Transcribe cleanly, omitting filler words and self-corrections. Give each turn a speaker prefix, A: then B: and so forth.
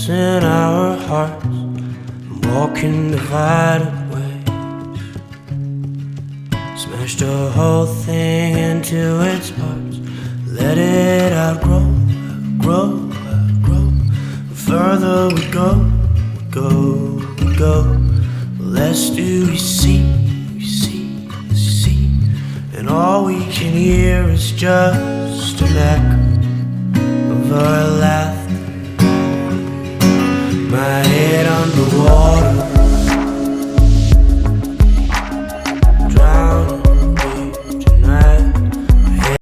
A: holes in our hearts and walking divided ways. Smashed the whole thing into its parts, let it outgrow, outgrow, outgrow. The further we go, we go, we go, the less do we see, we see, we see. And all we can hear is just an echo of our last